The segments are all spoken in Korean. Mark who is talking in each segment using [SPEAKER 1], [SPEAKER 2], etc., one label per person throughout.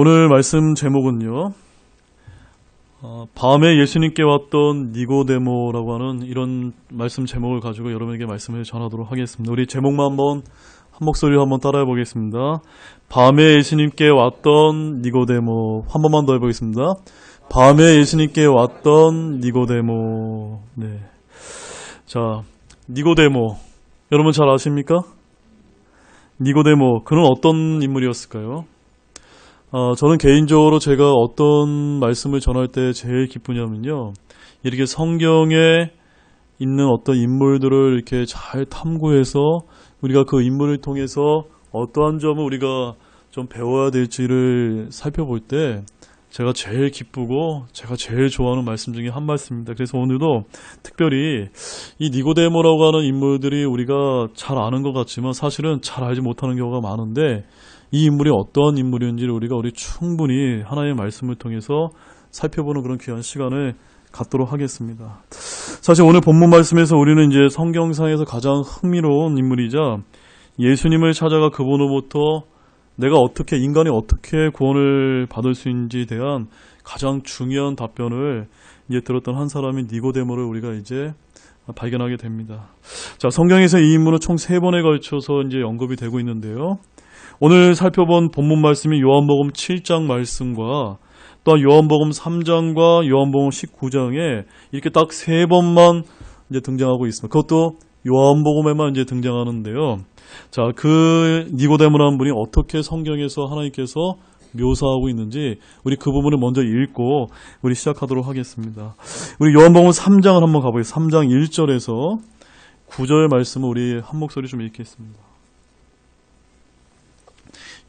[SPEAKER 1] 오늘 말씀 제목은요, 밤에 예수님께 왔던 니고데모라고 하는 이런 말씀 제목을 가지고 여러분에게 말씀을 전하도록 하겠습니다. 우리 제목만 한 목소리로 한번 따라해 보겠습니다. 밤에 예수님께 왔던 니고데모. 한 번만 더 해보겠습니다. 밤에 예수님께 왔던 니고데모. 네. 자, 니고데모. 여러분 잘 아십니까? 니고데모. 그는 어떤 인물이었을까요? 저는 개인적으로 제가 어떤 말씀을 전할 때 제일 기쁘냐면요, 이렇게 성경에 있는 어떤 인물들을 이렇게 잘 탐구해서 우리가 그 인물을 통해서 어떠한 점을 우리가 좀 배워야 될지를 살펴볼 때 제가 제일 기쁘고 제가 제일 좋아하는 말씀 중에 한 말씀입니다. 그래서 오늘도 특별히 이 니고데모라고 하는 인물들이 우리가 잘 아는 것 같지만 사실은 잘 알지 못하는 경우가 많은데, 이 인물이 어떠한 인물인지를 우리 충분히 하나님의 말씀을 통해서 살펴보는 그런 귀한 시간을 갖도록 하겠습니다. 사실 오늘 본문 말씀에서 우리는 이제 성경상에서 가장 흥미로운 인물이자 예수님을 찾아가 그분으로부터 인간이 어떻게 구원을 받을 수 있는지에 대한 가장 중요한 답변을 이제 들었던 한 사람인 니고데모를 우리가 이제 발견하게 됩니다. 자, 성경에서 이 인물은 총 3번에 걸쳐서 이제 언급이 되고 있는데요. 오늘 살펴본 본문 말씀이 요한복음 7장 말씀과 또 요한복음 3장과 요한복음 19장에 이렇게 딱 3번만 이제 등장하고 있습니다. 그것도 요한복음에만 이제 등장하는데요. 자, 그 니고데모라는 분이 어떻게 성경에서 하나님께서 묘사하고 있는지 우리 그 부분을 먼저 읽고 우리 시작하도록 하겠습니다. 우리 요한복음 3장을 한번 가보겠습니다. 3장 1절에서 9절 말씀을 우리 한 목소리 좀 읽겠습니다.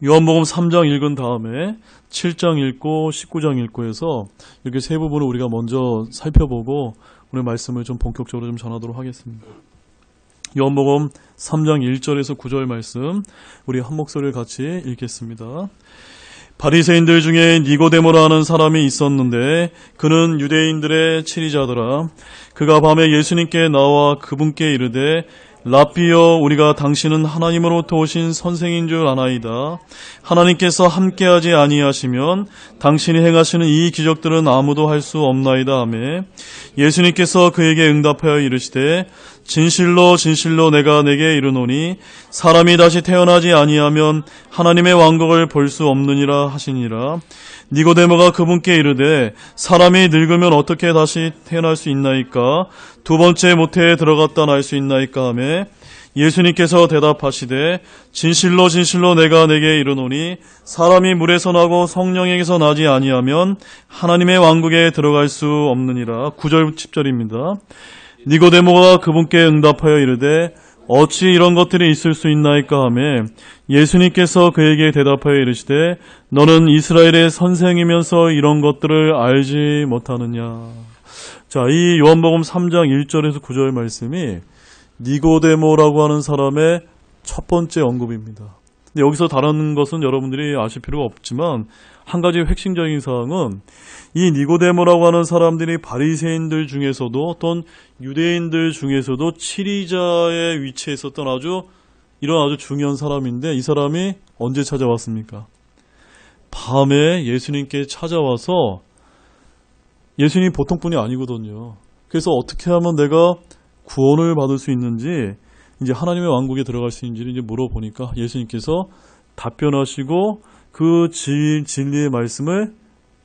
[SPEAKER 1] 요한복음 3장 읽은 다음에 7장 읽고 19장 읽고 해서 이렇게 세 부분을 우리가 먼저 살펴보고 오늘 말씀을 좀 본격적으로 좀 전하도록 하겠습니다. 요한복음 3장 1절에서 9절 말씀 우리 한 목소리를 같이 읽겠습니다. 바리새인들 중에 니고데모라 하는 사람이 있었는데 그는 유대인들의 치리자더라. 그가 밤에 예수님께 나와 그분께 이르되 랍비여, 우리가 당신은 하나님으로부터 오신 선생인 줄 아나이다. 하나님께서 함께하지 아니하시면 당신이 행하시는 이 기적들은 아무도 할 수 없나이다 하매, 예수님께서 그에게 응답하여 이르시되 진실로 진실로 내가 내게 이르노니 사람이 다시 태어나지 아니하면 하나님의 왕국을 볼 수 없느니라 하시니라. 니고데모가 그분께 이르되 사람이 늙으면 어떻게 다시 태어날 수 있나이까? 두 번째 모태에 들어갔다 날 수 있나이까 하매, 예수님께서 대답하시되 진실로 진실로 내가 내게 이르노니 사람이 물에서 나고 성령에게서 나지 아니하면 하나님의 왕국에 들어갈 수 없느니라. 9절 10절입니다. 니고데모가 그분께 응답하여 이르되 어찌 이런 것들이 있을 수 있나이까 하매, 예수님께서 그에게 대답하여 이르시되 너는 이스라엘의 선생이면서 이런 것들을 알지 못하느냐. 자, 이 요한복음 3장 1절에서 9절 말씀이 니고데모라고 하는 사람의 첫 번째 언급입니다. 근데 여기서 다른 것은 여러분들이 아실 필요가 없지만 한 가지 핵심적인 사항은 이 니고데모라고 하는 사람들이 바리새인들 중에서도 또는 유대인들 중에서도 치리자의 위치에 있었던 아주 중요한 사람인데, 이 사람이 언제 찾아왔습니까? 밤에 예수님께 찾아와서, 예수님이 보통 분이 아니거든요. 그래서 어떻게 하면 내가 구원을 받을 수 있는지, 이제 하나님의 왕국에 들어갈 수 있는지를 이제 물어보니까 예수님께서 답변하시고 그 진리의 말씀을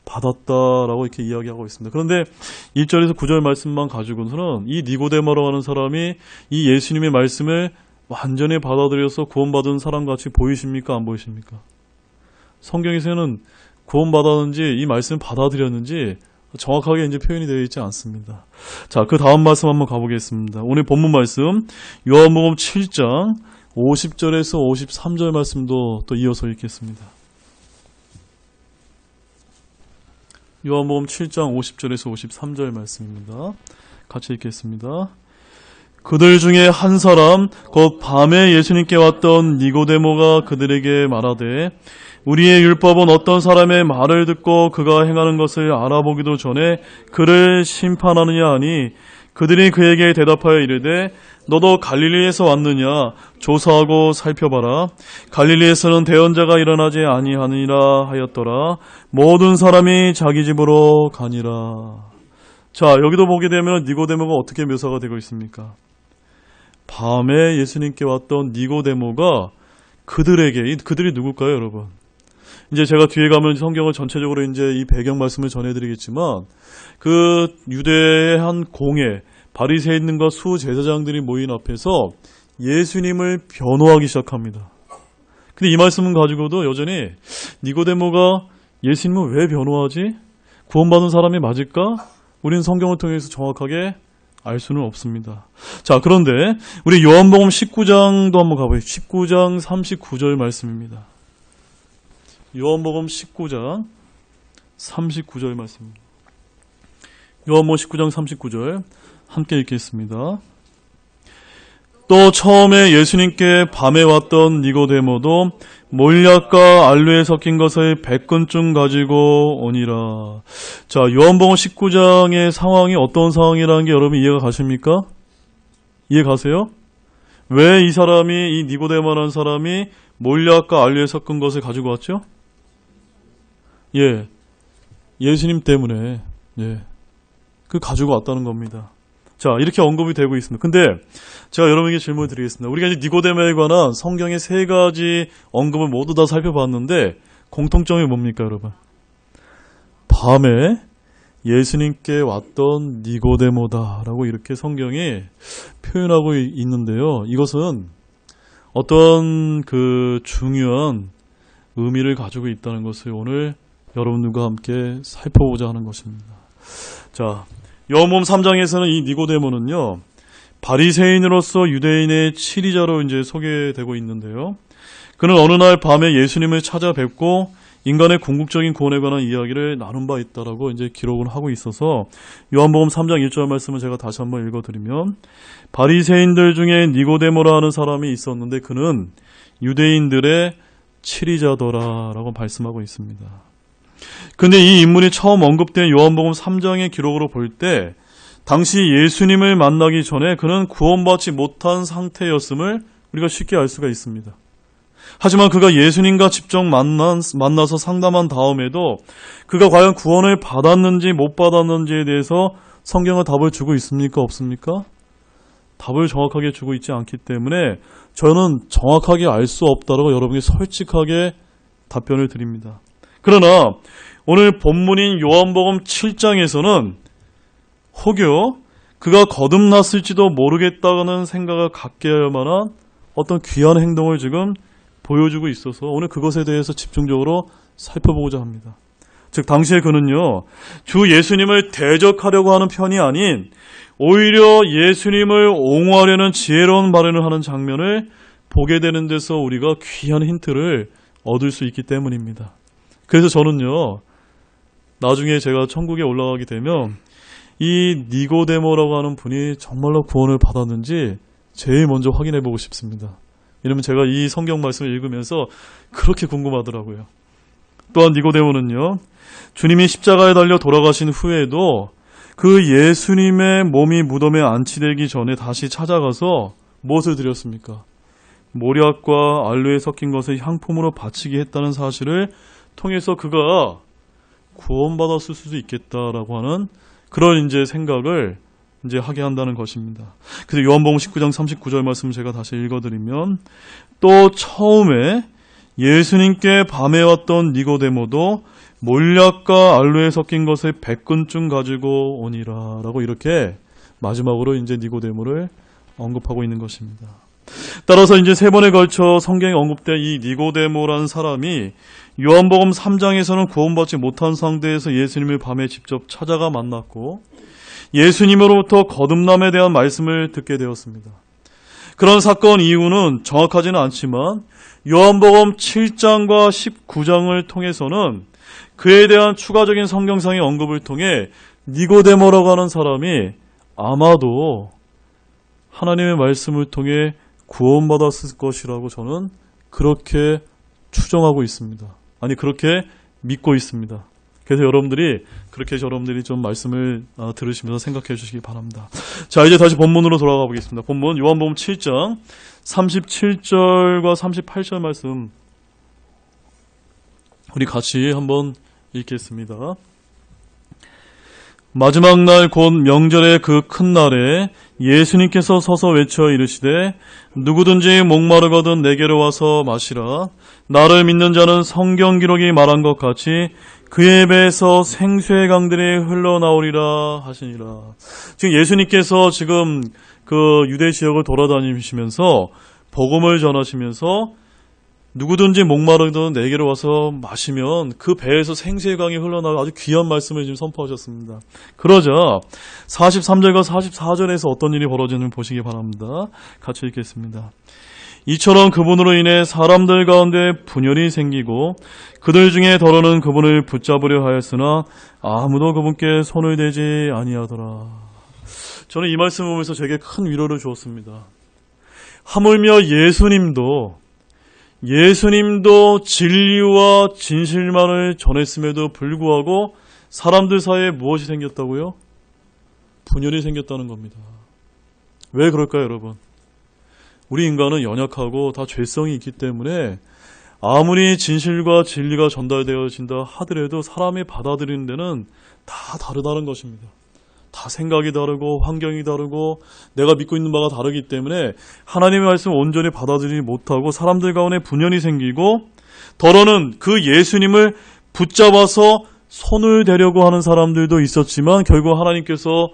[SPEAKER 1] 받았다라고 이렇게 이야기하고 있습니다. 그런데 1절에서 9절 말씀만 가지고서는 이 니고데모라고 하는 사람이 이 예수님의 말씀을 완전히 받아들여서 구원받은 사람같이 보이십니까? 안 보이십니까? 성경에서는 구원받았는지 이 말씀을 받아들였는지 정확하게 이제 표현이 되어 있지 않습니다. 자, 그 다음 말씀 한번 가보겠습니다. 오늘 본문 말씀 요한복음 7장 50절에서 53절 말씀도 또 이어서 읽겠습니다. 요한복음 7장 50절에서 53절 말씀입니다. 같이 읽겠습니다. 그들 중에 한 사람 곧 밤에 예수님께 왔던 니고데모가 그들에게 말하되 우리의 율법은 어떤 사람의 말을 듣고 그가 행하는 것을 알아보기도 전에 그를 심판하느냐 하니, 그들이 그에게 대답하여 이르되 너도 갈릴리에서 왔느냐 조사하고 살펴봐라. 갈릴리에서는 대언자가 일어나지 아니하니라 하였더라. 모든 사람이 자기 집으로 가니라. 자, 여기도 보게 되면 니고데모가 어떻게 묘사가 되고 있습니까? 밤에 예수님께 왔던 니고데모가 그들이 누굴까요, 여러분? 이제 제가 뒤에 가면 성경을 전체적으로 이제 이 배경 말씀을 전해드리겠지만, 그 유대의 한 공회, 바리새인들과 수제사장들이 모인 앞에서 예수님을 변호하기 시작합니다. 근데 이 말씀은 가지고도 여전히 니고데모가 예수님을 왜 변호하지? 구원받은 사람이 맞을까? 우리는 성경을 통해서 정확하게 알 수는 없습니다. 자, 그런데 우리 요한복음 19장도 한번 가보시죠. 19장 39절 말씀입니다. 요한복음 19장 39절 말씀입니다. 요한복음 19장 39절 함께 읽겠습니다. 또 처음에 예수님께 밤에 왔던 니고데모도 몰약과 알루에 섞인 것을 100근쯤 가지고 오니라. 자, 요한복음 19장의 상황이 어떤 상황이라는 게 여러분 이해가 가십니까? 이해 가세요? 왜 이 사람이, 이 니고데모라는 사람이 몰약과 알루에 섞은 것을 가지고 왔죠? 예, 예수님 때문에 그 가지고 왔다는 겁니다. 자, 이렇게 언급이 되고 있습니다. 근데 제가 여러분에게 질문을 드리겠습니다. 우리가 이제 니고데모에 관한 성경의 세 가지 언급을 모두 다 살펴봤는데 공통점이 뭡니까, 여러분? 밤에 예수님께 왔던 니고데모다라고 이렇게 성경이 표현하고 있는데요. 이것은 어떤 그 중요한 의미를 가지고 있다는 것을 오늘 여러분들과 함께 살펴보자 하는 것입니다. 자, 요한복음 3장에서는 이 니고데모는요, 바리새인으로서 유대인의 치리자로 이제 소개되고 있는데요. 그는 어느 날 밤에 예수님을 찾아뵙고 인간의 궁극적인 구원에 관한 이야기를 나눈 바 있다라고 이제 기록을 하고 있어서 요한복음 3장 1절 말씀을 제가 다시 한번 읽어드리면, 바리새인들 중에 니고데모라 하는 사람이 있었는데 그는 유대인들의 치리자더라라고 말씀하고 있습니다. 근데 이 인물이 처음 언급된 요한복음 3장의 기록으로 볼 때 당시 예수님을 만나기 전에 그는 구원받지 못한 상태였음을 우리가 쉽게 알 수가 있습니다. 하지만 그가 예수님과 직접 만나서 상담한 다음에도 그가 과연 구원을 받았는지 못 받았는지에 대해서 성경은 답을 주고 있습니까? 없습니까? 답을 정확하게 주고 있지 않기 때문에 저는 정확하게 알 수 없다라고 여러분에게 솔직하게 답변을 드립니다. 그러나 오늘 본문인 요한복음 7장에서는 혹여 그가 거듭났을지도 모르겠다는 생각을 갖게 할 만한 어떤 귀한 행동을 지금 보여주고 있어서 오늘 그것에 대해서 집중적으로 살펴보고자 합니다. 즉 당시에 그는요, 주 예수님을 대적하려고 하는 편이 아닌 오히려 예수님을 옹호하려는 지혜로운 발언을 하는 장면을 보게 되는 데서 우리가 귀한 힌트를 얻을 수 있기 때문입니다. 그래서 저는요, 나중에 제가 천국에 올라가게 되면 이 니고데모라고 하는 분이 정말로 구원을 받았는지 제일 먼저 확인해 보고 싶습니다. 왜냐면 제가 이 성경 말씀을 읽으면서 그렇게 궁금하더라고요. 또한 니고데모는요, 주님이 십자가에 달려 돌아가신 후에도 그 예수님의 몸이 무덤에 안치되기 전에 다시 찾아가서 무엇을 드렸습니까? 몰약과 알루에 섞인 것을 향품으로 바치게 했다는 사실을 통해서 그가 구원받았을 수도 있겠다라고 하는 그런 이제 생각을 이제 하게 한다는 것입니다. 그래서 요한복음 19장 39절 말씀 제가 다시 읽어드리면, 또 처음에 예수님께 밤에 왔던 니고데모도 몰약과 알루에 섞인 것을 100근쯤 가지고 오니라 라고 이렇게 마지막으로 이제 니고데모를 언급하고 있는 것입니다. 따라서 이제 세 번에 걸쳐 성경에 언급된 이 니고데모라는 사람이 요한복음 3장에서는 구원받지 못한 상태에서 예수님을 밤에 직접 찾아가 만났고 예수님으로부터 거듭남에 대한 말씀을 듣게 되었습니다. 그런 사건 이유는 정확하지는 않지만 요한복음 7장과 19장을 통해서는 그에 대한 추가적인 성경상의 언급을 통해 니고데모라고 하는 사람이 아마도 하나님의 말씀을 통해 구원받았을 것이라고 저는 그렇게 추정하고 있습니다. 아니, 그렇게 믿고 있습니다. 그래서 여러분들이 좀 말씀을 들으시면서 생각해 주시기 바랍니다. 자, 이제 다시 본문으로 돌아가 보겠습니다. 본문 요한복음 7장 37절과 38절 말씀 우리 같이 한번 읽겠습니다. 마지막 날 곧 명절의 그 큰 날에 예수님께서 서서 외쳐 이르시되 누구든지 목마르거든 내게로 와서 마시라. 나를 믿는 자는 성경 기록이 말한 것 같이 그의 배에서 생수의 강들이 흘러나오리라 하시니라. 지금 예수님께서 지금 그 유대 지역을 돌아다니시면서 복음을 전하시면서 누구든지 목마르거든 내게로 와서 마시면 그 배에서 생수의 강이 흘러나올 아주 귀한 말씀을 지금 선포하셨습니다. 그러자 43절과 44절에서 어떤 일이 벌어지는지 보시기 바랍니다. 같이 읽겠습니다. 이처럼 그분으로 인해 사람들 가운데 분열이 생기고 그들 중에 더러는 그분을 붙잡으려 하였으나 아무도 그분께 손을 대지 아니하더라. 저는 이 말씀을 보면서 제게 큰 위로를 주었습니다. 하물며 예수님도 진리와 진실만을 전했음에도 불구하고 사람들 사이에 무엇이 생겼다고요? 분열이 생겼다는 겁니다. 왜 그럴까요, 여러분? 우리 인간은 연약하고 다 죄성이 있기 때문에 아무리 진실과 진리가 전달되어진다 하더라도 사람이 받아들이는 데는 다 다르다는 것입니다. 다 생각이 다르고 환경이 다르고 내가 믿고 있는 바가 다르기 때문에 하나님의 말씀을 온전히 받아들이지 못하고 사람들 가운데 분열이 생기고 더러는 그 예수님을 붙잡아서 손을 대려고 하는 사람들도 있었지만 결국 하나님께서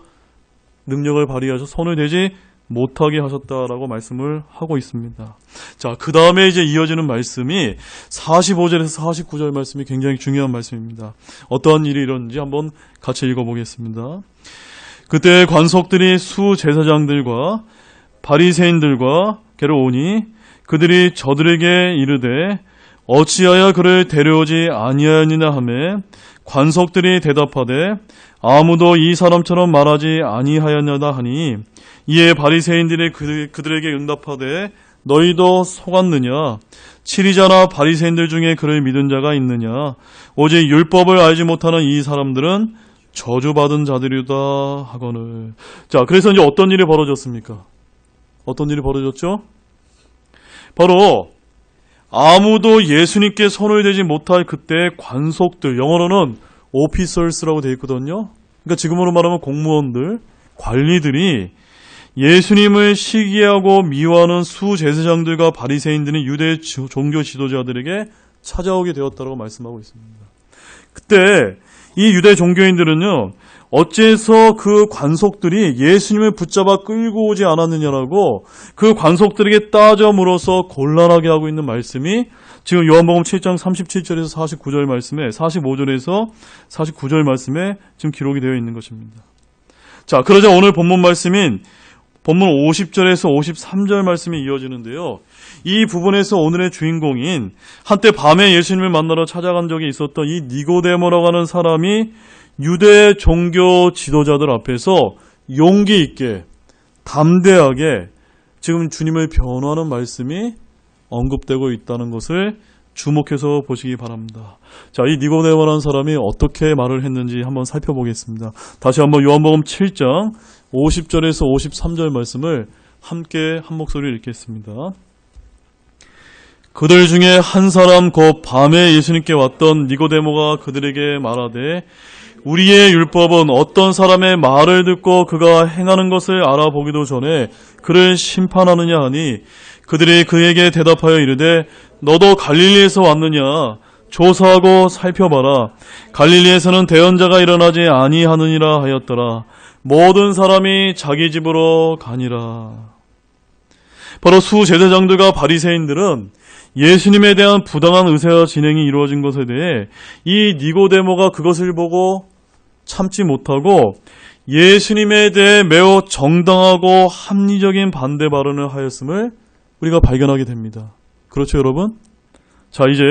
[SPEAKER 1] 능력을 발휘하셔서 손을 대지 못하게 하셨다라고 말씀을 하고 있습니다. 자, 그 다음에 이제 이어지는 말씀이 45절에서 49절 말씀이 굉장히 중요한 말씀입니다. 어떠한 일이 일어났는지 한번 같이 읽어보겠습니다. 그때 관석들이 수제사장들과 바리새인들과 게로 오니 그들이 저들에게 이르되 어찌하여 그를 데려오지 아니하였느냐 하매 관석들이 대답하되 아무도 이 사람처럼 말하지 아니하였냐다 하니 이에 바리새인들이 그들에게 응답하되 너희도 속았느냐? 치리자나 바리새인들 중에 그를 믿은 자가 있느냐? 오직 율법을 알지 못하는 이 사람들은 저주받은 자들이다 하거늘. 자, 그래서 이제 어떤 일이 벌어졌습니까? 어떤 일이 벌어졌죠? 바로 아무도 예수님께 손을 대지 못할 그때 관속들, 영어로는 오피서스라고 되어 있거든요. 그러니까 지금으로 말하면 공무원들, 관리들이 예수님을 시기하고 미워하는 수제사장들과 바리새인들이 유대 종교 지도자들에게 찾아오게 되었다고 말씀하고 있습니다. 그때 이 유대 종교인들은요, 어째서 그 관속들이 예수님을 붙잡아 끌고 오지 않았느냐라고 그 관속들에게 따져 물어서 곤란하게 하고 있는 말씀이 지금 요한복음 7장 37절에서 49절 말씀에 45절에서 49절 말씀에 지금 기록이 되어 있는 것입니다. 자, 그러자 오늘 본문 말씀인 본문 50절에서 53절 말씀이 이어지는데요. 이 부분에서 오늘의 주인공인 한때 밤에 예수님을 만나러 찾아간 적이 있었던 이 니고데모라고 하는 사람이 유대 종교 지도자들 앞에서 용기 있게 담대하게 지금 주님을 변호하는 말씀이 언급되고 있다는 것을 주목해서 보시기 바랍니다. 자, 이 니고데모라는 사람이 어떻게 말을 했는지 한번 살펴보겠습니다. 다시 한번 요한복음 7장 50절에서 53절 말씀을 함께 한 목소리로 읽겠습니다. 그들 중에 한 사람 곧 밤에 예수님께 왔던 니고데모가 그들에게 말하되 우리의 율법은 어떤 사람의 말을 듣고 그가 행하는 것을 알아보기도 전에 그를 심판하느냐 하니 그들이 그에게 대답하여 이르되 너도 갈릴리에서 왔느냐 조사하고 살펴봐라 갈릴리에서는 대언자가 일어나지 아니하느니라 하였더라. 모든 사람이 자기 집으로 가니라. 바로 수제사장들과 바리새인들은 예수님에 대한 부당한 의사 진행이 이루어진 것에 대해 이 니고데모가 그것을 보고 참지 못하고 예수님에 대해 매우 정당하고 합리적인 반대 발언을 하였음을 우리가 발견하게 됩니다. 그렇죠, 여러분? 자, 이제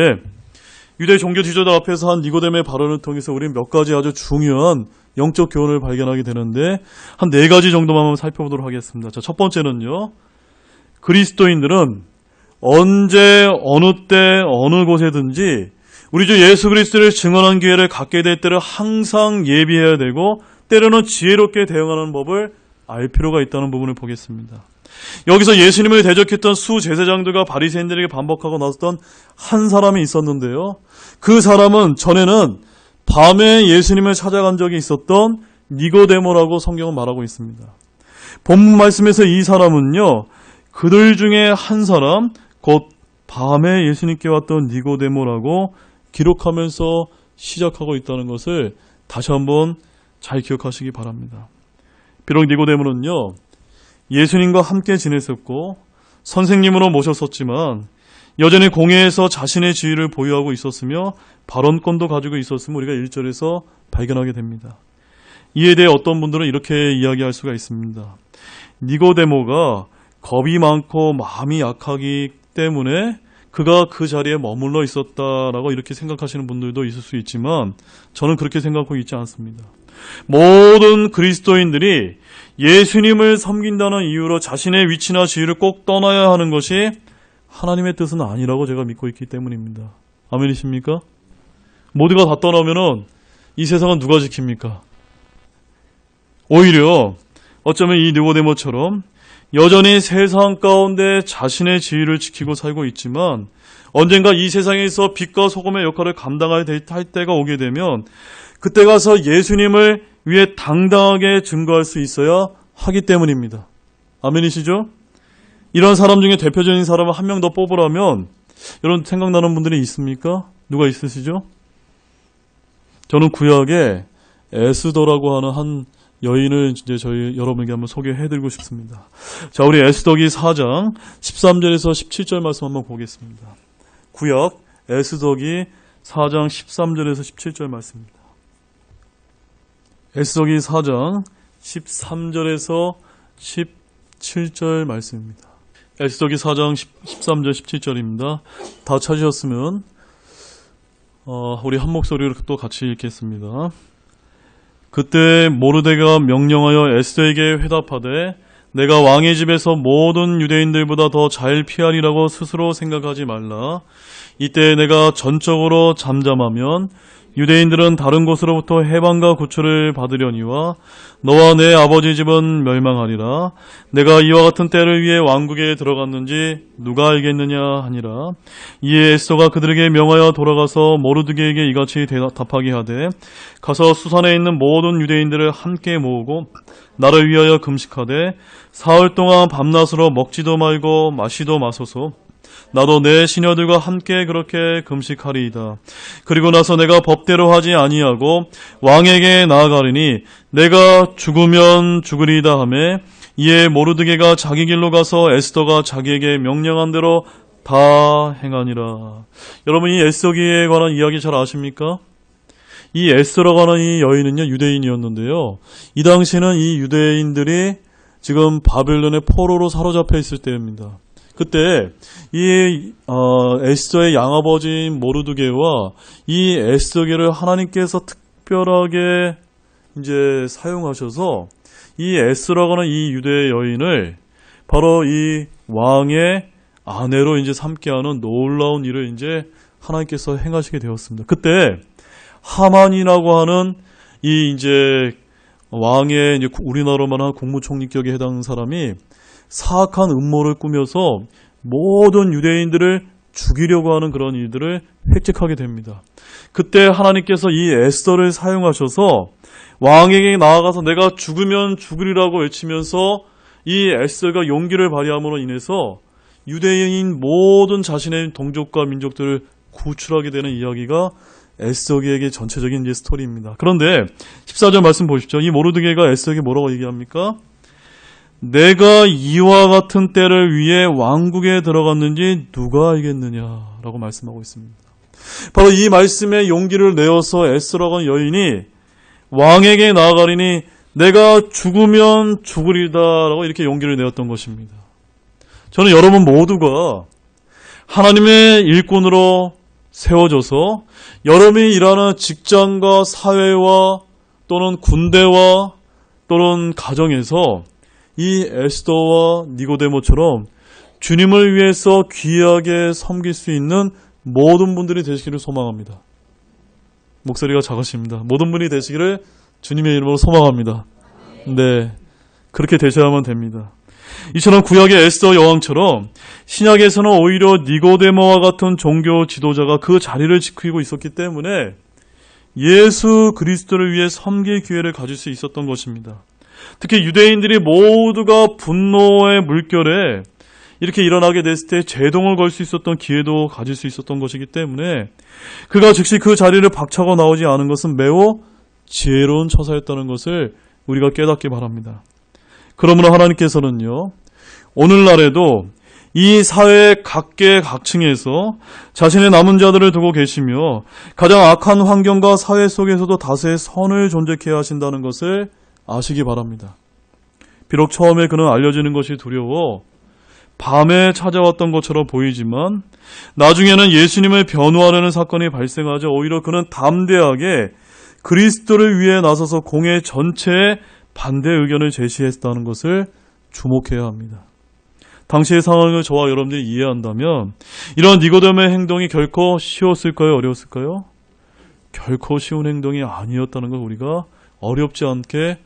[SPEAKER 1] 유대 종교 지도자 앞에서 한 니고데모의 발언을 통해서 우리는 몇 가지 아주 중요한 영적 교훈을 발견하게 되는데 한 4가지 정도만 한번 살펴보도록 하겠습니다. 자, 첫 번째는요. 그리스도인들은 언제 어느 때 어느 곳에든지 우리 주 예수 그리스도를 증언한 기회를 갖게 될 때를 항상 예비해야 되고 때로는 지혜롭게 대응하는 법을 알 필요가 있다는 부분을 보겠습니다. 여기서 예수님을 대적했던 수제사장들과 바리새인들에게 반복하고 나섰던 한 사람이 있었는데요. 그 사람은 전에는 밤에 예수님을 찾아간 적이 있었던 니고데모라고 성경은 말하고 있습니다. 본문 말씀에서 이 사람은요, 그들 중에 한 사람, 곧 밤에 예수님께 왔던 니고데모라고 기록하면서 시작하고 있다는 것을 다시 한번 잘 기억하시기 바랍니다. 비록 니고데모는요, 예수님과 함께 지냈었고 선생님으로 모셨었지만 여전히 공회에서 자신의 지위를 보유하고 있었으며 발언권도 가지고 있었음을 우리가 1절에서 발견하게 됩니다. 이에 대해 어떤 분들은 이렇게 이야기할 수가 있습니다. 니고데모가 겁이 많고 마음이 약하기 때문에 그가 그 자리에 머물러 있었다라고 이렇게 생각하시는 분들도 있을 수 있지만 저는 그렇게 생각하고 있지 않습니다. 모든 그리스도인들이 예수님을 섬긴다는 이유로 자신의 위치나 지위를 꼭 떠나야 하는 것이 하나님의 뜻은 아니라고 제가 믿고 있기 때문입니다. 아멘이십니까? 모두가 다 떠나면은 이 세상은 누가 지킵니까? 오히려 어쩌면 이 니고데모처럼 여전히 세상 가운데 자신의 지위를 지키고 살고 있지만 언젠가 이 세상에서 빛과 소금의 역할을 감당할 때가 오게 되면 그때 가서 예수님을 위해 당당하게 증거할 수 있어야 하기 때문입니다. 아멘이시죠? 이런 사람 중에 대표적인 사람을 한 명 더 뽑으라면 여러분 생각나는 분들이 있습니까? 누가 있으시죠? 저는 구약에 에스더라고 하는 한 여인을 이제 저희 여러분에게 한번 소개해드리고 싶습니다. 자, 우리 에스더기 4장 13절에서 17절 말씀 한번 보겠습니다. 구약 에스더기 4장 13절에서 17절 말씀입니다. 에스더기 4장 13절에서 17절 말씀입니다. 에스더기 4장 13절 17절입니다. 다 찾으셨으면 우리 한 목소리로 또 같이 읽겠습니다. 그때 모르드게가 명령하여 에스더에게 회답하되 내가 왕의 집에서 모든 유대인들보다 더 잘 피하리라고 스스로 생각하지 말라. 이때 내가 전적으로 잠잠하면 유대인들은 다른 곳으로부터 해방과 구출을 받으려니와 너와 내 아버지 집은 멸망하리라. 내가 이와 같은 때를 위해 왕국에 들어갔는지 누가 알겠느냐 하니라. 이에 에스더가 그들에게 명하여 돌아가서 모르드게에게 이같이 답하게 하되 가서 수산에 있는 모든 유대인들을 함께 모으고 나를 위하여 금식하되 사흘 동안 밤낮으로 먹지도 말고 마시도 마소서. 나도 내 시녀들과 함께 그렇게 금식하리이다. 그리고 나서 내가 법대로 하지 아니하고 왕에게 나아가리니 내가 죽으면 죽으리이다 하매 이에 모르드게가 자기 길로 가서 에스더가 자기에게 명령한 대로 다 행하니라. 여러분 이 에스더기에 관한 이야기 잘 아십니까? 이 에스더라고 하는 이 여인은요 유대인이었는데요. 이 당시에는 이 유대인들이 지금 바벨론의 포로로 사로잡혀 있을 때입니다. 그때 이 에스더의 양아버지인 모르드게와 이 에스더기를 하나님께서 특별하게 이제 사용하셔서 이 에스더라고 하는 이 유대 여인을 바로 이 왕의 아내로 이제 삼게하는 놀라운 일을 이제 하나님께서 행하시게 되었습니다. 그때 하만이라고 하는 이 이제 왕의 이제 우리나라로만 한 국무총리격에 해당하는 사람이 사악한 음모를 꾸며서 모든 유대인들을 죽이려고 하는 그런 일들을 획책하게 됩니다. 그때 하나님께서 이 에스더를 사용하셔서 왕에게 나아가서 내가 죽으면 죽으리라고 외치면서 이 에스더가 용기를 발휘함으로 인해서 유대인 모든 자신의 동족과 민족들을 구출하게 되는 이야기가 에스더기에게 전체적인 이제 스토리입니다. 그런데 14절 말씀 보십시오. 이 모르드게가 에스더에게 뭐라고 얘기합니까? 내가 이와 같은 때를 위해 왕국에 들어갔는지 누가 알겠느냐라고 말씀하고 있습니다. 바로 이 말씀에 용기를 내어서 에스더라고 하는 여인이 왕에게 나아가리니 내가 죽으면 죽으리다라고 이렇게 용기를 내었던 것입니다. 저는 여러분 모두가 하나님의 일꾼으로 세워져서 여러분이 일하는 직장과 사회와 또는 군대와 또는 가정에서 이 에스더와 니고데모처럼 주님을 위해서 귀하게 섬길 수 있는 모든 분들이 되시기를 소망합니다. 목소리가 작으십니다. 모든 분이 되시기를 주님의 이름으로 소망합니다. 네, 그렇게 되셔야만 됩니다. 이처럼 구약의 에스더 여왕처럼 신약에서는 오히려 니고데모와 같은 종교 지도자가 그 자리를 지키고 있었기 때문에 예수 그리스도를 위해 섬길 기회를 가질 수 있었던 것입니다. 특히 유대인들이 모두가 분노의 물결에 이렇게 일어나게 됐을 때 제동을 걸 수 있었던 기회도 가질 수 있었던 것이기 때문에 그가 즉시 그 자리를 박차고 나오지 않은 것은 매우 지혜로운 처사였다는 것을 우리가 깨닫기 바랍니다. 그러므로 하나님께서는요, 오늘날에도 이 사회 각계각층에서 자신의 남은 자들을 두고 계시며 가장 악한 환경과 사회 속에서도 다수의 선을 존재케 하신다는 것을 아시기 바랍니다. 비록 처음에 그는 알려지는 것이 두려워 밤에 찾아왔던 것처럼 보이지만 나중에는 예수님을 변호하려는 사건이 발생하자 오히려 그는 담대하게 그리스도를 위해 나서서 공회 전체에 반대 의견을 제시했다는 것을 주목해야 합니다. 당시의 상황을 저와 여러분들이 이해한다면 이런 니고데모의 행동이 결코 쉬웠을까요? 어려웠을까요? 결코 쉬운 행동이 아니었다는 걸 우리가 어렵지 않게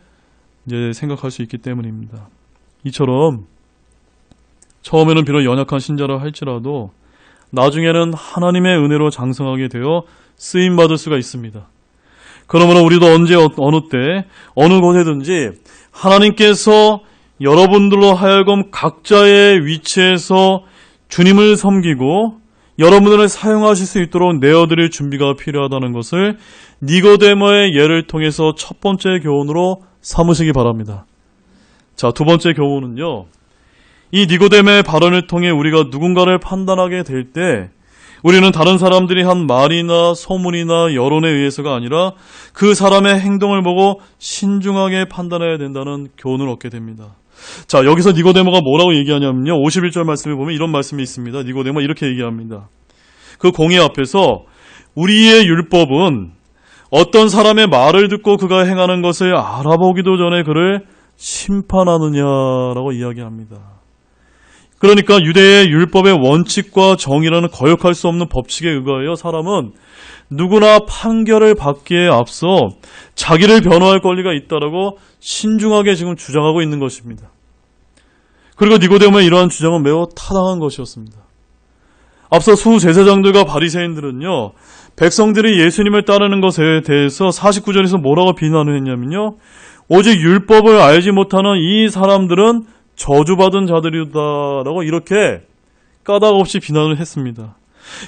[SPEAKER 1] 이제 생각할 수 있기 때문입니다. 이처럼 처음에는 비록 연약한 신자라 할지라도 나중에는 하나님의 은혜로 장성하게 되어 쓰임받을 수가 있습니다. 그러므로 우리도 언제 어느 때 어느 곳에든지 하나님께서 여러분들로 하여금 각자의 위치에서 주님을 섬기고 여러분들을 사용하실 수 있도록 내어드릴 준비가 필요하다는 것을 니고데모의 예를 통해서 첫 번째 교훈으로 삼으시기 바랍니다. 자, 두 번째 교훈은요. 이 니고데모의 발언을 통해 우리가 누군가를 판단하게 될 때 우리는 다른 사람들이 한 말이나 소문이나 여론에 의해서가 아니라 그 사람의 행동을 보고 신중하게 판단해야 된다는 교훈을 얻게 됩니다. 자, 여기서 니고데모가 뭐라고 얘기하냐면요. 51절 말씀에 보면 이런 말씀이 있습니다. 니고데모 이렇게 얘기합니다. 그 공의 앞에서 우리의 율법은 어떤 사람의 말을 듣고 그가 행하는 것을 알아보기도 전에 그를 심판하느냐라고 이야기합니다. 그러니까 유대의 율법의 원칙과 정의라는 거역할 수 없는 법칙에 의하여 사람은 누구나 판결을 받기에 앞서 자기를 변호할 권리가 있다라고 신중하게 지금 주장하고 있는 것입니다. 그리고 니고데모의 이러한 주장은 매우 타당한 것이었습니다. 앞서 수제사장들과 바리새인들은요, 백성들이 예수님을 따르는 것에 대해서 49절에서 뭐라고 비난을 했냐면요, 오직 율법을 알지 못하는 이 사람들은 저주받은 자들이다라고 이렇게 까닭 없이 비난을 했습니다.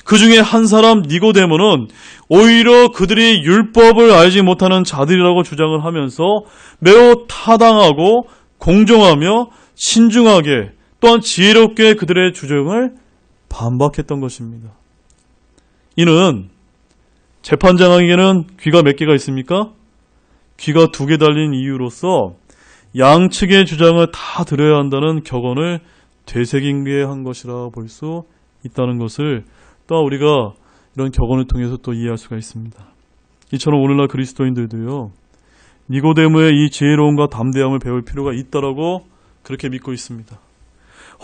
[SPEAKER 1] 그 중에 한 사람 니고데모는 오히려 그들이 율법을 알지 못하는 자들이라고 주장을 하면서 매우 타당하고 공정하며 신중하게 또한 지혜롭게 그들의 주장을 반박했던 것입니다. 이는 재판장에게는 귀가 몇 개가 있습니까? 귀가 2개 달린 이유로서 양측의 주장을 다 들어야 한다는 격언을 되새김게 한 것이라 볼 수 있다는 것을 또한 우리가 이런 격언을 통해서 또 이해할 수가 있습니다. 이처럼 오늘날 그리스도인들도요, 니고데모의 이 지혜로움과 담대함을 배울 필요가 있다라고 그렇게 믿고 있습니다.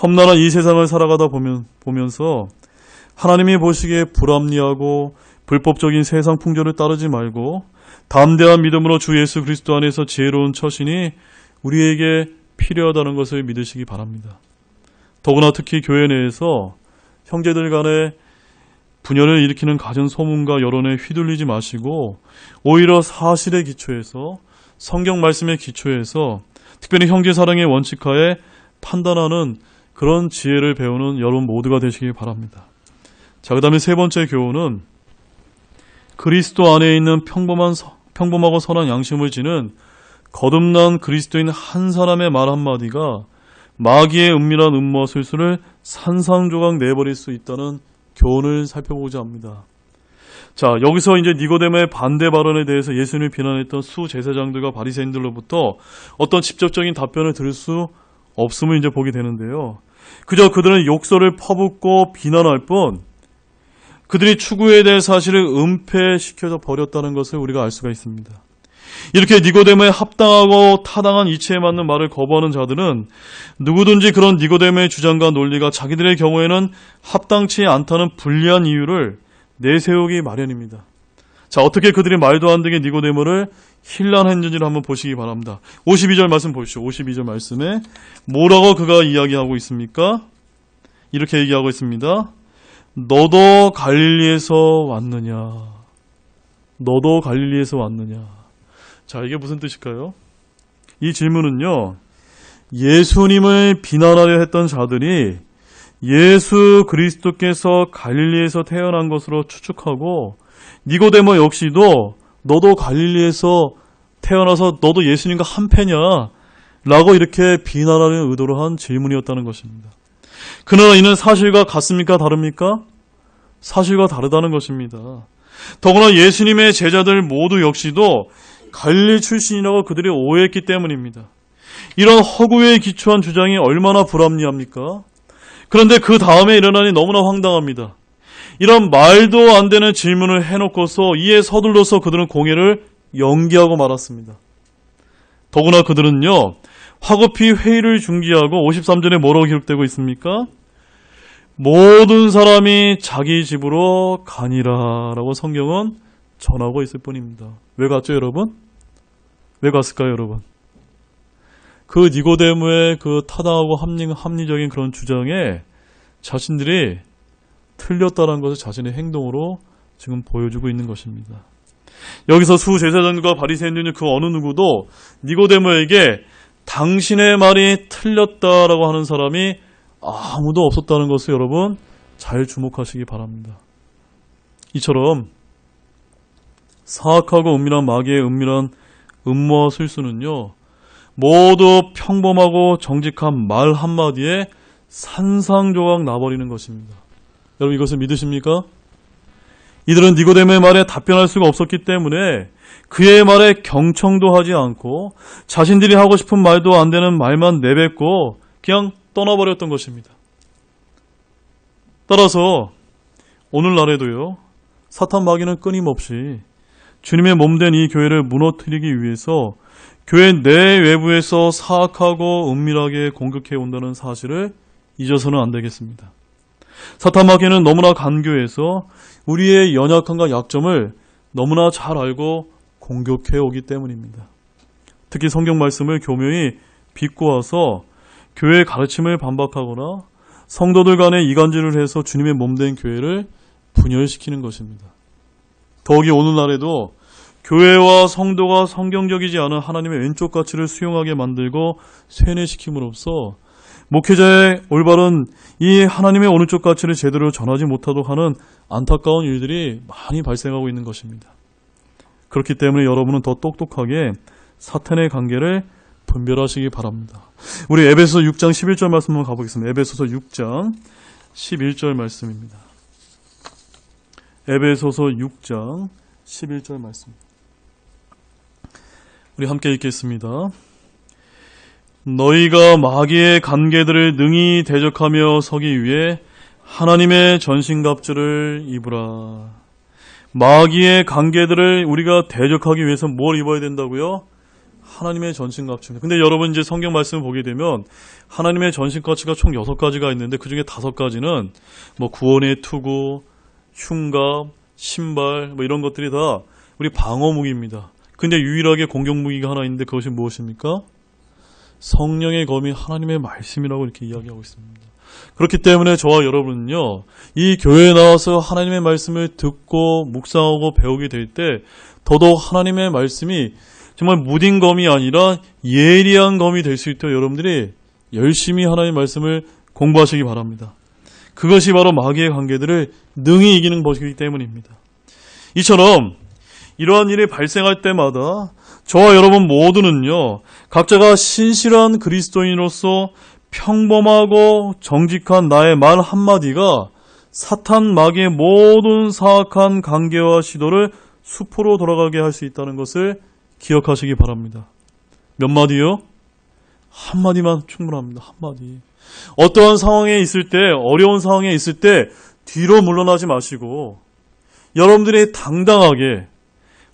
[SPEAKER 1] 험난한 이 세상을 살아가다 보면서 하나님이 보시기에 불합리하고 불법적인 세상 풍조를 따르지 말고 담대한 믿음으로 주 예수 그리스도 안에서 지혜로운 처신이 우리에게 필요하다는 것을 믿으시기 바랍니다. 더구나 특히 교회 내에서 형제들 간에 분열을 일으키는 가진 소문과 여론에 휘둘리지 마시고 오히려 사실의 기초에서 성경 말씀의 기초에서 특별히 형제 사랑의 원칙하에 판단하는 그런 지혜를 배우는 여러분 모두가 되시기 바랍니다. 자, 그 다음에 세 번째 교훈은 그리스도 안에 있는 평범하고 선한 양심을 지닌 거듭난 그리스도인 한 사람의 말 한마디가 마귀의 은밀한 음모와 술수를 산산조각 내버릴 수 있다는 교훈을 살펴보고자 합니다. 자, 여기서 이제 니고데모의 반대 발언에 대해서 예수님을 비난했던 수제사장들과 바리새인들로부터 어떤 직접적인 답변을 들을 수 없음을 이제 보게 되는데요. 그저 그들은 욕설을 퍼붓고 비난할 뿐 그들이 추구해야 될 사실을 은폐시켜져 버렸다는 것을 우리가 알 수가 있습니다. 이렇게 니고데모의 합당하고 타당한 이치에 맞는 말을 거부하는 자들은 누구든지 그런 니고데모의 주장과 논리가 자기들의 경우에는 합당치 않다는 불리한 이유를 내세우기 마련입니다. 자, 어떻게 그들이 말도 안 되게 니고데모를 힐난했는지를 한번 보시기 바랍니다. 52절 말씀 보시죠. 52절 말씀에 뭐라고 그가 이야기하고 있습니까? 이렇게 얘기하고 있습니다. 너도 갈릴리에서 왔느냐? 너도 갈릴리에서 왔느냐? 자, 이게 무슨 뜻일까요? 이 질문은요, 예수님을 비난하려 했던 자들이 예수 그리스도께서 갈릴리에서 태어난 것으로 추측하고, 니고데모 역시도 너도 갈릴리에서 태어나서 너도 예수님과 한패냐? 라고 이렇게 비난하려는 의도로 한 질문이었다는 것입니다. 그러나 이는 사실과 같습니까? 다릅니까? 사실과 다르다는 것입니다. 더구나 예수님의 제자들 모두 역시도 갈릴리 출신이라고 그들이 오해했기 때문입니다. 이런 허구에 기초한 주장이 얼마나 불합리합니까? 그런데 그 다음에 일어나니 너무나 황당합니다. 이런 말도 안 되는 질문을 해놓고서 이에 서둘러서 그들은 공회를 연기하고 말았습니다. 더구나 그들은요, 화급히 회의를 중지하고 53절에 뭐라고 기록되고 있습니까? 모든 사람이 자기 집으로 가니라 라고 성경은 전하고 있을 뿐입니다. 왜 갔죠, 여러분? 왜 갔을까요, 여러분? 그 니고데모의 그 타당하고 합리적인 그런 주장에 자신들이 틀렸다는 것을 자신의 행동으로 지금 보여주고 있는 것입니다. 여기서 수제사장들과 바리새인들은 그 어느 누구도 니고데모에게 당신의 말이 틀렸다라고 하는 사람이 아무도 없었다는 것을 여러분 잘 주목하시기 바랍니다. 이처럼 사악하고 은밀한 마귀의 은밀한 음모와 술수는요, 모두 평범하고 정직한 말 한마디에 산상조각 나버리는 것입니다. 여러분 이것을 믿으십니까? 이들은 니고데모의 말에 답변할 수가 없었기 때문에 그의 말에 경청도 하지 않고 자신들이 하고 싶은 말도 안 되는 말만 내뱉고 그냥 떠나버렸던 것입니다. 따라서 오늘날에도요, 사탄 마귀는 끊임없이 주님의 몸된 이 교회를 무너뜨리기 위해서 교회 내 외부에서 사악하고 은밀하게 공격해 온다는 사실을 잊어서는 안 되겠습니다. 사탄 마귀는 너무나 간교해서 우리의 연약함과 약점을 너무나 잘 알고 공격해 오기 때문입니다. 특히 성경 말씀을 교묘히 비꼬아서 교회의 가르침을 반박하거나 성도들 간에 이간질을 해서 주님의 몸된 교회를 분열시키는 것입니다. 더욱이 오늘날에도 교회와 성도가 성경적이지 않은 하나님의 왼쪽 가치를 수용하게 만들고 쇠뇌시킴으로써 목회자의 올바른 이 하나님의 오른쪽 가치를 제대로 전하지 못하도록 하는 안타까운 일들이 많이 발생하고 있는 것입니다. 그렇기 때문에 여러분은 더 똑똑하게 사탄의 관계를 분별하시기 바랍니다. 우리 에베소서 6장 11절 말씀 한번 가보겠습니다. 에베소서 6장 11절 말씀입니다. 에베소서 6장 11절 말씀. 우리 함께 읽겠습니다. 너희가 마귀의 관계들을 능히 대적하며 서기 위해 하나님의 전신갑주를 입으라. 마귀의 관계들을 우리가 대적하기 위해서 뭘 입어야 된다고요? 하나님의 전신갑주입니다. 근데 여러분 이제 성경 말씀을 보게 되면 하나님의 전신갑주가 총 6가지가 있는데 그 중에 5가지는 뭐 구원의 투구, 흉갑, 신발 뭐 이런 것들이 다 우리 방어무기입니다. 근데 유일하게 공격무기가 하나 있는데 그것이 무엇입니까? 성령의 검이 하나님의 말씀이라고 이렇게 이야기하고 있습니다. 그렇기 때문에 저와 여러분은요, 이 교회에 나와서 하나님의 말씀을 듣고 묵상하고 배우게 될 때 더더욱 하나님의 말씀이 정말 무딘 검이 아니라 예리한 검이 될 수 있도록 여러분들이 열심히 하나님의 말씀을 공부하시기 바랍니다. 그것이 바로 마귀의 관계들을 능히 이기는 것이기 때문입니다. 이처럼 이러한 일이 발생할 때마다 저와 여러분 모두는요, 각자가 신실한 그리스도인으로서 평범하고 정직한 나의 말 한마디가 사탄 마귀의 모든 사악한 관계와 시도를 수포로 돌아가게 할 수 있다는 것을 기억하시기 바랍니다. 몇 마디요? 한마디만 충분합니다. 한마디. 어떠한 상황에 있을 때, 어려운 상황에 있을 때 뒤로 물러나지 마시고 여러분들이 당당하게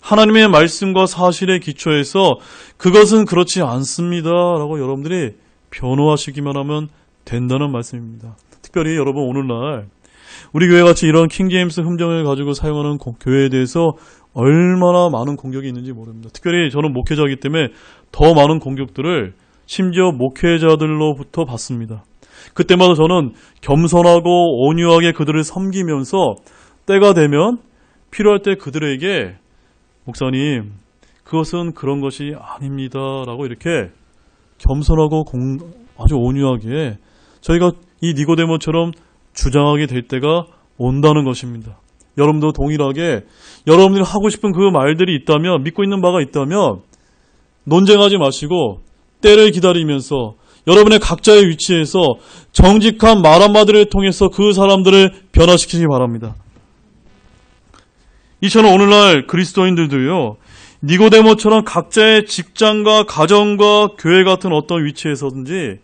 [SPEAKER 1] 하나님의 말씀과 사실에 기초해서 그것은 그렇지 않습니다 라고 여러분들이 변호하시기만 하면 된다는 말씀입니다. 특별히 여러분 오늘날 우리 교회같이 이런 킹제임스 흠정을 가지고 사용하는 교회에 대해서 얼마나 많은 공격이 있는지 모릅니다. 특별히 저는 목회자이기 때문에 더 많은 공격들을 심지어 목회자들로부터 받습니다. 그때마다 저는 겸손하고 온유하게 그들을 섬기면서 때가 되면 필요할 때 그들에게 목사님, 그것은 그런 것이 아닙니다 라고 이렇게 겸손하고 아주 온유하게 저희가 이 니고데모처럼 주장하게 될 때가 온다는 것입니다. 여러분도 동일하게 여러분들이 하고 싶은 그 말들이 있다면, 믿고 있는 바가 있다면 논쟁하지 마시고 때를 기다리면서 여러분의 각자의 위치에서 정직한 말 한마디를 통해서 그 사람들을 변화시키기 바랍니다. 이처럼 오늘날 그리스도인들도요, 니고데모처럼 각자의 직장과 가정과 교회 같은 어떤 위치에서든지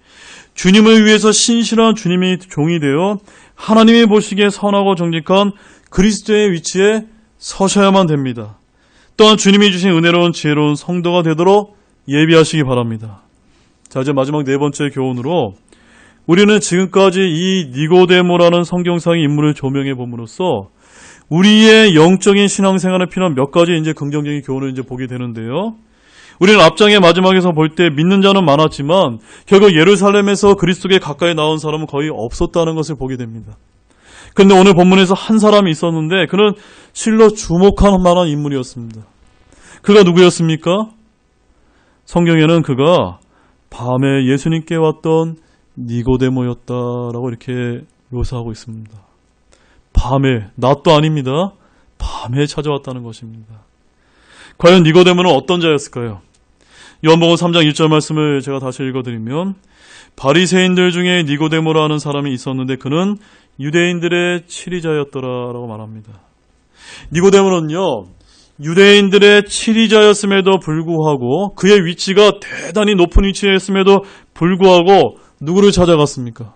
[SPEAKER 1] 주님을 위해서 신실한 주님의 종이 되어 하나님이 보시기에 선하고 정직한 그리스도의 위치에 서셔야만 됩니다. 또한 주님이 주신 은혜로운 지혜로운 성도가 되도록 예비하시기 바랍니다. 자, 이제 마지막 네 번째 교훈으로 우리는 지금까지 이 니고데모라는 성경상의 인물을 조명해 봄으로써 우리의 영적인 신앙생활에 필요한 몇 가지 이제 긍정적인 교훈을 이제 보게 되는데요. 우리는 앞장의 마지막에서 볼 때 믿는 자는 많았지만 결국 예루살렘에서 그리스도께 가까이 나온 사람은 거의 없었다는 것을 보게 됩니다. 그런데 오늘 본문에서 한 사람이 있었는데 그는 실로 주목할 만한 인물이었습니다. 그가 누구였습니까? 성경에는 그가 밤에 예수님께 왔던 니고데모였다라고 이렇게 묘사하고 있습니다. 밤에, 낮도 아닙니다. 밤에 찾아왔다는 것입니다. 과연 니고데모는 어떤 자였을까요? 요한복음 3장 1절 말씀을 제가 다시 읽어드리면 바리새인들 중에 니고데모라는 사람이 있었는데 그는 유대인들의 치리자였더라라고 말합니다. 니고데모는요, 유대인들의 치리자였음에도 불구하고 그의 위치가 대단히 높은 위치였음에도 불구하고 누구를 찾아갔습니까?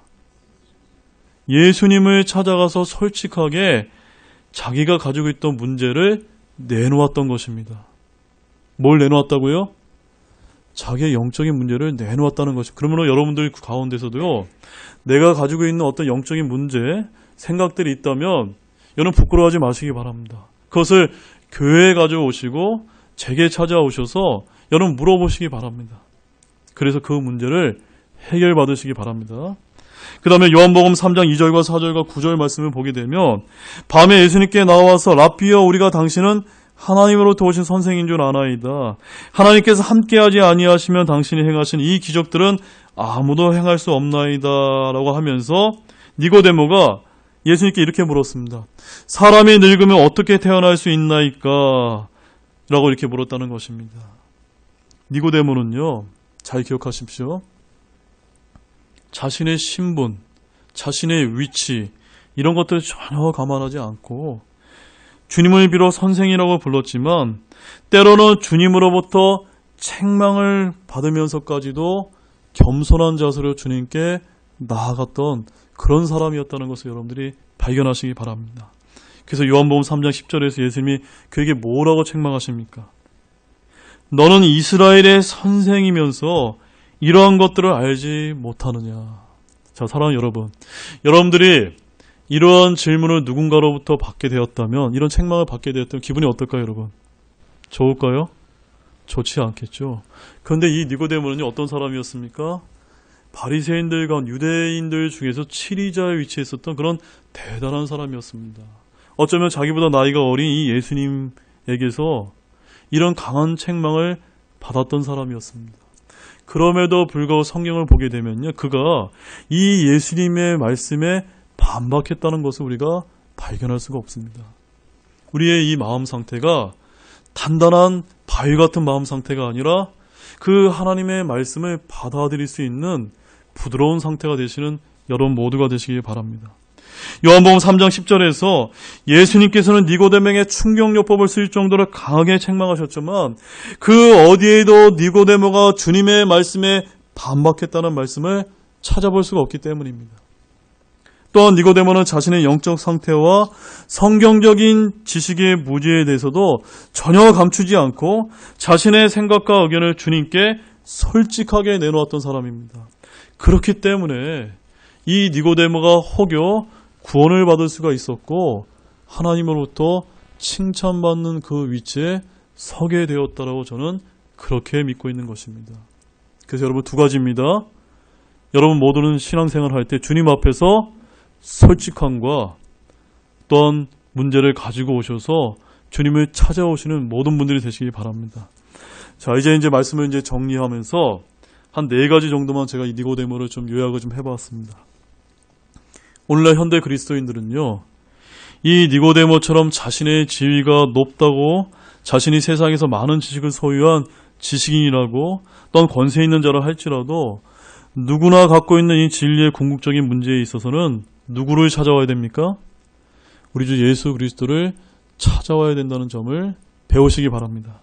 [SPEAKER 1] 예수님을 찾아가서 솔직하게 자기가 가지고 있던 문제를 내놓았던 것입니다. 뭘 내놓았다고요? 자기의 영적인 문제를 내놓았다는 것입니다. 그러면 여러분들 가운데서도요, 내가 가지고 있는 어떤 영적인 문제, 생각들이 있다면 여러분 부끄러워하지 마시기 바랍니다. 그것을 교회에 가져오시고 제게 찾아오셔서 여러분 물어보시기 바랍니다. 그래서 그 문제를 해결받으시기 바랍니다. 그 다음에 요한복음 3장 2절과 4절과 9절 말씀을 보게 되면 밤에 예수님께 나와서 라삐여 우리가 당신은 하나님으로부터 오신 선생인 줄 아나이다. 하나님께서 함께하지 아니하시면 당신이 행하신 이 기적들은 아무도 행할 수 없나이다 라고 하면서 니고데모가 예수님께 이렇게 물었습니다. 사람이 늙으면 어떻게 태어날 수 있나이까? 라고 이렇게 물었다는 것입니다. 니고데모는요, 잘 기억하십시오. 자신의 신분, 자신의 위치, 이런 것들을 전혀 감안하지 않고 주님을 비롯 선생이라고 불렀지만 때로는 주님으로부터 책망을 받으면서까지도 겸손한 자세로 주님께 나아갔던 그런 사람이었다는 것을 여러분들이 발견하시기 바랍니다. 그래서 요한복음 3장 10절에서 예수님이 그에게 뭐라고 책망하십니까? 너는 이스라엘의 선생이면서 이러한 것들을 알지 못하느냐. 자, 사랑하는 여러분, 여러분들이 이러한 질문을 누군가로부터 받게 되었다면, 이런 책망을 받게 되었다면 기분이 어떨까요, 여러분? 좋을까요? 좋지 않겠죠. 그런데 이 니고데모는 어떤 사람이었습니까? 바리새인들과 유대인들 중에서 치리자의 위치에 있었던 그런 대단한 사람이었습니다. 어쩌면 자기보다 나이가 어린 이 예수님에게서 이런 강한 책망을 받았던 사람이었습니다. 그럼에도 불구하고 성경을 보게 되면요, 그가 이 예수님의 말씀에 반박했다는 것을 우리가 발견할 수가 없습니다. 우리의 이 마음 상태가 단단한 바위 같은 마음 상태가 아니라 그 하나님의 말씀을 받아들일 수 있는 부드러운 상태가 되시는 여러분 모두가 되시기 바랍니다. 요한복음 3장 10절에서 예수님께서는 니고데모에게 충격요법을 쓰일 정도로 강하게 책망하셨지만 그 어디에도 니고데모가 주님의 말씀에 반박했다는 말씀을 찾아볼 수가 없기 때문입니다. 또한 니고데모는 자신의 영적 상태와 성경적인 지식의 무지에 대해서도 전혀 감추지 않고 자신의 생각과 의견을 주님께 솔직하게 내놓았던 사람입니다. 그렇기 때문에 이 니고데모가 혹여 구원을 받을 수가 있었고 하나님으로부터 칭찬받는 그 위치에 서게 되었다라고 저는 그렇게 믿고 있는 것입니다. 그래서 여러분 두 가지입니다. 여러분 모두는 신앙생활 할 때 주님 앞에서 솔직함과 어떤 문제를 가지고 오셔서 주님을 찾아오시는 모든 분들이 되시기 바랍니다. 자, 이제 말씀을 이제 정리하면서 한 4가지 정도만 제가 이 니고데모를 좀 요약을 좀 해봤습니다. 오늘날 현대 그리스도인들은요, 이 니고데모처럼 자신의 지위가 높다고 자신이 세상에서 많은 지식을 소유한 지식인이라고 또는 권세 있는 자라 할지라도 누구나 갖고 있는 이 진리의 궁극적인 문제에 있어서는 누구를 찾아와야 됩니까? 우리 주 예수 그리스도를 찾아와야 된다는 점을 배우시기 바랍니다.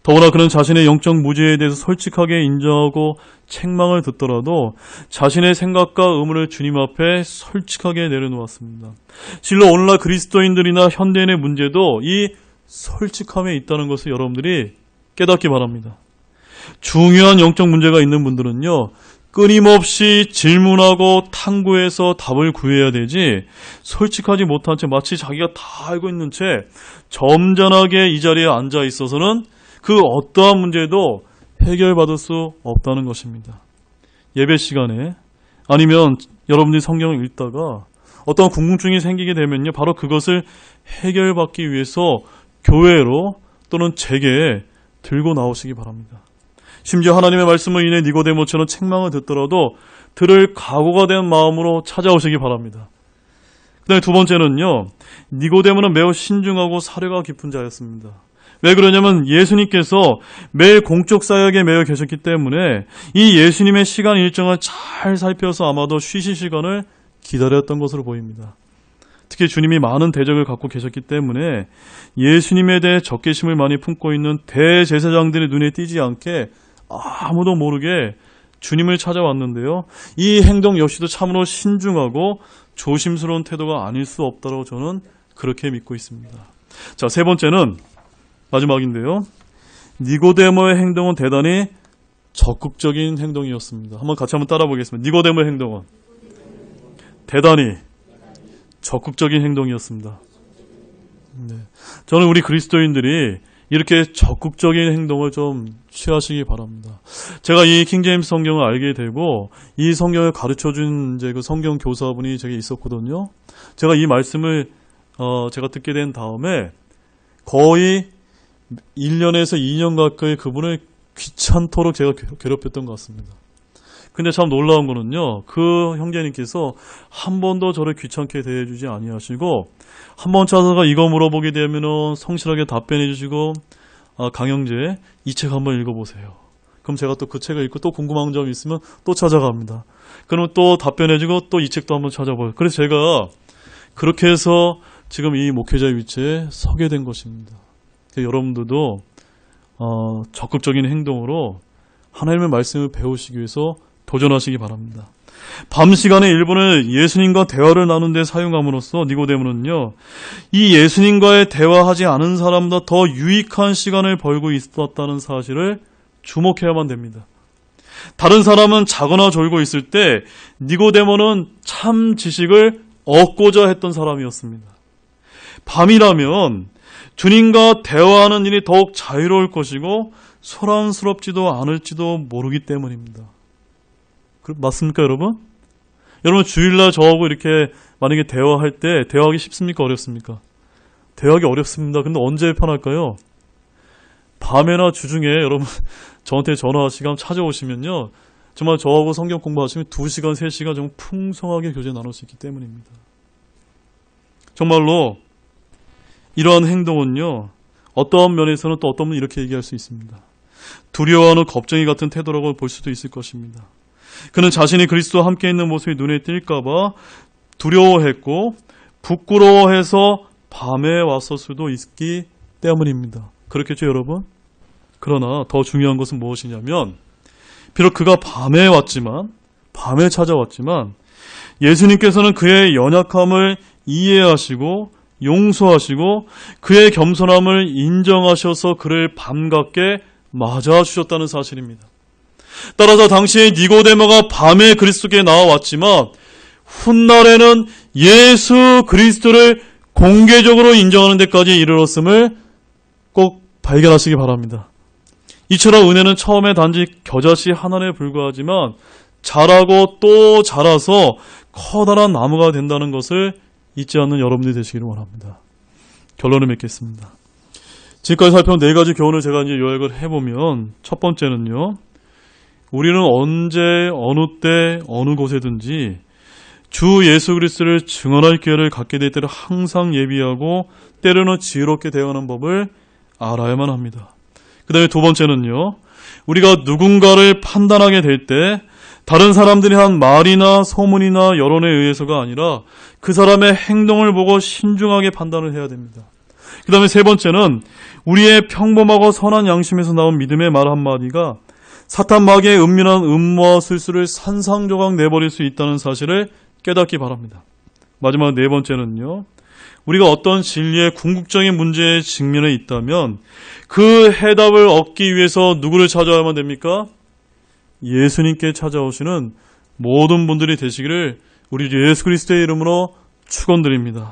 [SPEAKER 1] 더구나 그는 자신의 영적 무지에 대해서 솔직하게 인정하고 책망을 듣더라도 자신의 생각과 의문을 주님 앞에 솔직하게 내려놓았습니다. 실로 오늘날 그리스도인들이나 현대인의 문제도 이 솔직함에 있다는 것을 여러분들이 깨닫기 바랍니다. 중요한 영적 문제가 있는 분들은요, 끊임없이 질문하고 탐구해서 답을 구해야 되지 솔직하지 못한 채 마치 자기가 다 알고 있는 채 점잖하게 이 자리에 앉아 있어서는 그 어떠한 문제도 해결받을 수 없다는 것입니다. 예배 시간에 아니면 여러분들이 성경을 읽다가 어떤 궁금증이 생기게 되면요, 바로 그것을 해결받기 위해서 교회로 또는 제게 들고 나오시기 바랍니다. 심지어 하나님의 말씀을 인해 니고데모처럼 책망을 듣더라도 들을 각오가 된 마음으로 찾아오시기 바랍니다. 그 다음에 두 번째는요, 니고데모는 매우 신중하고 사려가 깊은 자였습니다. 왜 그러냐면 예수님께서 매일 공적 사역에 매여 계셨기 때문에 이 예수님의 시간 일정을 잘 살펴서 아마도 쉬실 시간을 기다렸던 것으로 보입니다. 특히 주님이 많은 대적을 갖고 계셨기 때문에 예수님에 대해 적개심을 많이 품고 있는 대제사장들의 눈에 띄지 않게 아무도 모르게 주님을 찾아왔는데요. 이 행동 역시도 참으로 신중하고 조심스러운 태도가 아닐 수 없다고 저는 그렇게 믿고 있습니다. 자, 세 번째는 마지막인데요. 니고데모의 행동은 대단히 적극적인 행동이었습니다. 같이 한번 따라 보겠습니다. 니고데모의 행동은 대단히 적극적인 행동이었습니다. 네. 저는 우리 그리스도인들이 이렇게 적극적인 행동을 좀 취하시기 바랍니다. 제가 이 킹제임스 성경을 알게 되고 이 성경을 가르쳐준 이제 그 성경 교사분이 제게 있었거든요. 제가 이 말씀을 제가 듣게 된 다음에 거의 1년에서 2년 가까이 그분을 귀찮도록 제가 괴롭혔던 것 같습니다. 근데 참 놀라운 거는요, 그 형제님께서 한 번도 저를 귀찮게 대해주지 아니하시고 한 번 찾아가 이거 물어보게 되면은 성실하게 답변해 주시고, 강영재 이 책 한번 읽어보세요. 그럼 제가 또 그 책을 읽고 또 궁금한 점이 있으면 또 찾아갑니다. 그러면 또 답변해주고 또 이 책도 한번 찾아봐요. 그래서 제가 그렇게 해서 지금 이 목회자의 위치에 서게 된 것입니다. 여러분들도 적극적인 행동으로 하나님의 말씀을 배우시기 위해서 도전하시기 바랍니다. 밤 시간의 일부는 예수님과 대화를 나누는 데 사용함으로써 니고데모는요, 이 예수님과의 대화하지 않은 사람보다 더 유익한 시간을 벌고 있었다는 사실을 주목해야만 됩니다. 다른 사람은 자거나 졸고 있을 때 니고데모는 참 지식을 얻고자 했던 사람이었습니다. 밤이라면 주님과 대화하는 일이 더욱 자유로울 것이고 소란스럽지도 않을지도 모르기 때문입니다. 맞습니까, 여러분? 여러분 주일날 저하고 이렇게 만약에 대화할 때 대화하기 쉽습니까, 어렵습니까? 대화하기 어렵습니다. 근데 언제 편할까요? 밤에나 주중에 여러분 저한테 전화하시면 찾아오시면요, 정말 저하고 성경 공부하시면 2시간, 3시간 정말 풍성하게 교제 나눌 수 있기 때문입니다. 정말로 이러한 행동은요, 어떠한 면에서는 또 어떤 분이 이렇게 얘기할 수 있습니다. 두려워하는 겁쟁이 같은 태도라고 볼 수도 있을 것입니다. 그는 자신이 그리스도와 함께 있는 모습이 눈에 띌까봐 두려워했고 부끄러워해서 밤에 왔을 수도 있기 때문입니다. 그렇겠죠, 여러분? 그러나 더 중요한 것은 무엇이냐면, 비록 그가 밤에 찾아왔지만 예수님께서는 그의 연약함을 이해하시고 용서하시고 그의 겸손함을 인정하셔서 그를 반갑게 맞아주셨다는 사실입니다. 따라서 당시 니고데모가 밤에 그리스도께 나와왔지만 훗날에는 예수 그리스도를 공개적으로 인정하는 데까지 이르렀음을 꼭 발견하시기 바랍니다. 이처럼 은혜는 처음에 단지 겨자씨 하나에 불과하지만 자라고 또 자라서 커다란 나무가 된다는 것을 잊지 않는 여러분들이 되시기를 원합니다. 결론을 맺겠습니다. 지금까지 살펴본 네 가지 교훈을 제가 이제 요약을 해보면, 첫 번째는요, 우리는 언제, 어느 때, 어느 곳에든지 주 예수 그리스도를 증언할 기회를 갖게 될 때를 항상 예비하고 때로는 지혜롭게 대응하는 법을 알아야만 합니다. 그 다음에 두 번째는요, 우리가 누군가를 판단하게 될 때 다른 사람들이 한 말이나 소문이나 여론에 의해서가 아니라 그 사람의 행동을 보고 신중하게 판단을 해야 됩니다. 그 다음에 세 번째는 우리의 평범하고 선한 양심에서 나온 믿음의 말 한마디가 사탄 마귀의 은밀한 음모와 술수를 산상조각 내버릴 수 있다는 사실을 깨닫기 바랍니다. 마지막 네 번째는요, 우리가 어떤 진리의 궁극적인 문제에 직면해 있다면 그 해답을 얻기 위해서 누구를 찾아야만 됩니까? 예수님께 찾아오시는 모든 분들이 되시기를 우리 예수 그리스도의 이름으로 축원드립니다.